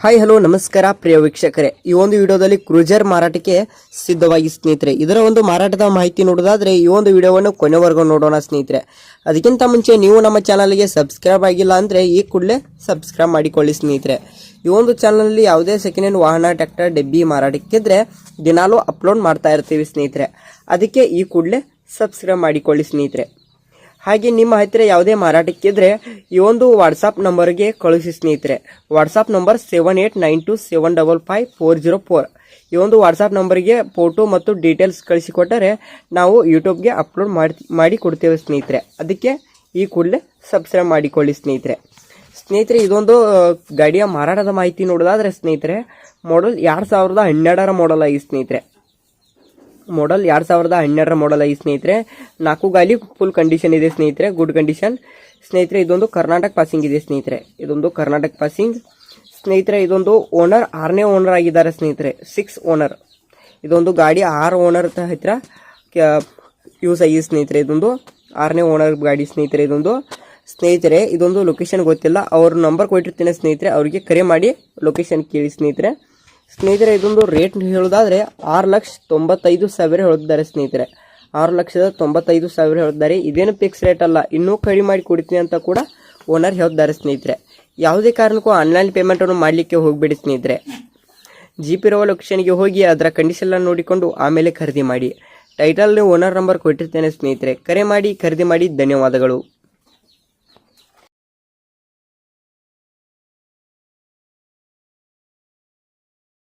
Hi hello ನಮಸ್ಕಾರ ಪ್ರಿಯ ವೀಕ್ಷಕರೇ, ಈ ಒಂದು ವಿಡಿಯೋದಲ್ಲಿ ಕ್ರೂಜರ್ ಮಾರಾಟಕ್ಕೆ ಸಿದ್ಧವಾಗಿ ಸ್ನೇಹಿತರೆ. ಇದರ ಒಂದು ಮಾರಾಟದ ಮಾಹಿತಿ ನೋಡೋದಾದ್ರೆ ಈ ಒಂದು ವಿಡಿಯೋವನ್ನು ಕೊನೆವರೆಗೂ ನೋಡೋಣ ಸ್ನೇಹಿತರೆ. ಅದಕ್ಕಿಂತ ಮುಂಚೆ ನೀವು ನಮ್ಮ ಚಾನಲ್ಗೆ ಸಬ್ಸ್ಕ್ರೈಬ್ ಆಗಿಲ್ಲ ಅಂದ್ರೆ ಈ ಕೂಡಲೇ ಸಬ್ಸ್ಕ್ರೈಬ್ ಮಾಡಿಕೊಳ್ಳಿ ಸ್ನೇಹಿತರೆ. ಈ ಒಂದು ಚಾನಲ್ನಲ್ಲಿ ಯಾವುದೇ ಸೆಕೆಂಡ್ ಹ್ಯಾಂಡ್ ವಾಹನ, ಟ್ರ್ಯಾಕ್ಟರ್, ಡಬ್ಬಿ ಮಾರಾಟಕ್ಕಿದ್ರೆ ದಿನಾಲೂ ಅಪ್ಲೋಡ್ ಮಾಡ್ತಾ ಇರ್ತೀವಿ ಸ್ನೇಹಿತರೆ. ಅದಕ್ಕೆ ಈ ಕೂಡಲೇ ಸಬ್ಸ್ಕ್ರೈಬ್ ಮಾಡಿಕೊಳ್ಳಿ ಸ್ನೇಹಿತರೆ. ಹಾಗೆ ನಿಮ್ಮ ಹತ್ತಿರ ಯಾವುದೇ ಮಾರಾಟಕ್ಕಿದ್ರೆ ಈ ಒಂದು ವಾಟ್ಸಾಪ್ ನಂಬರ್ಗೆ ಕಳುಹಿಸಿ ಸ್ನೇಹಿತರೆ. WhatsApp number 7892755404. ಈ ಒಂದು ವಾಟ್ಸಾಪ್ ನಂಬರ್ಗೆ ಫೋಟೋ ಮತ್ತು ಡೀಟೇಲ್ಸ್ ಕಳಿಸಿಕೊಟ್ಟರೆ ನಾವು ಯೂಟ್ಯೂಬ್ಗೆ ಅಪ್ಲೋಡ್ ಮಾಡಿ ಕೊಡ್ತೇವೆ ಸ್ನೇಹಿತರೆ. ಅದಕ್ಕೆ ಈ ಕೂಡಲೇ ಸಬ್ಸ್ಕ್ರೈಬ್ ಮಾಡಿಕೊಳ್ಳಿ ಸ್ನೇಹಿತರೆ. ಇದೊಂದು ಗಾಡಿಯ ಮಾರಾಟದ ಮಾಹಿತಿ ನೋಡೋದಾದ್ರೆ ಸ್ನೇಹಿತರೆ, ಮಾಡಲ್ 2012 ಮಾಡಲ್ ಆಗಿ ಸ್ನೇಹಿತರೆ. ಮಾಡಲ್ 2012 ಮಾಡಲ್ ಆಗಿ ಸ್ನೇಹಿತರೆ. 4 ಗಾಲಿ ಫುಲ್ ಕಂಡೀಷನ್ ಇದೆ ಸ್ನೇಹಿತರೆ, ಗುಡ್ ಕಂಡೀಷನ್ ಸ್ನೇಹಿತರೆ. ಇದೊಂದು ಕರ್ನಾಟಕ ಪಾಸಿಂಗ್ ಇದೆ ಸ್ನೇಹಿತರೆ. ಇದೊಂದು ಕರ್ನಾಟಕ ಪಾಸಿಂಗ್ ಸ್ನೇಹಿತರೆ. ಇದೊಂದು ಓನರ್ 6ನೇ ಓನರ್ ಆಗಿದ್ದಾರೆ ಸ್ನೇಹಿತರೆ, 6 ಓನರ್. ಇದೊಂದು ಗಾಡಿ 6 ಓನರ್ ಹತ್ರ ಯೂಸ್ ಆಗಿದೆ ಸ್ನೇಹಿತರೆ. ಇದೊಂದು 6ನೇ ಓನರ್ ಗಾಡಿ ಸ್ನೇಹಿತರೆ. ಇದೊಂದು ಲೊಕೇಶನ್ ಗೊತ್ತಿಲ್ಲ, ಅವ್ರ ನಂಬರ್ ಕೊಟ್ಟಿರ್ತೀನಿ ಸ್ನೇಹಿತರೆ, ಅವರಿಗೆ ಕರೆ ಮಾಡಿ ಲೊಕೇಶನ್ ಕೇಳಿ ಸ್ನೇಹಿತರೆ. ಇದೊಂದು ರೇಟ್ ಹೇಳೋದಾದ್ರೆ 6,95,000 ಹೇಳಿದ್ದಾರೆ ಸ್ನೇಹಿತರೆ. 6,95,000 ಹೇಳಿದ್ದಾರೆ. ಇದೇನು ಫಿಕ್ಸ್ ರೇಟ್ ಅಲ್ಲ, ಇನ್ನೂ ಕಡಿಮೆ ಮಾಡಿ ಕೊಡ್ತೀನಿ ಅಂತ ಕೂಡ ಓನರ್ ಹೇಳಿದ್ದಾರೆ ಸ್ನೇಹಿತರೆ. ಯಾವುದೇ ಕಾರಣಕ್ಕೂ ಆನ್ಲೈನ್ ಪೇಮೆಂಟ್ ಅನ್ನು ಮಾಡಲಿಕ್ಕೆ ಹೋಗಬೇಡಿ ಸ್ನೇಹಿತರೆ. ಜಿಪಿ ಇರುವ ಲೊಕೇಶನ್ಗೆ ಹೋಗಿ ಅದರ ಕಂಡೀಷನ್ ನೋಡಿಕೊಂಡು ಆಮೇಲೆ ಖರೀದಿ ಮಾಡಿ. ಟೈಟಲ್ ಓನರ್ ನಂಬರ್ ಕೊಟ್ಟಿರ್ತೇನೆ ಸ್ನೇಹಿತರೆ, ಕರೆ ಮಾಡಿ ಖರೀದಿ ಮಾಡಿ. ಧನ್ಯವಾದಗಳು.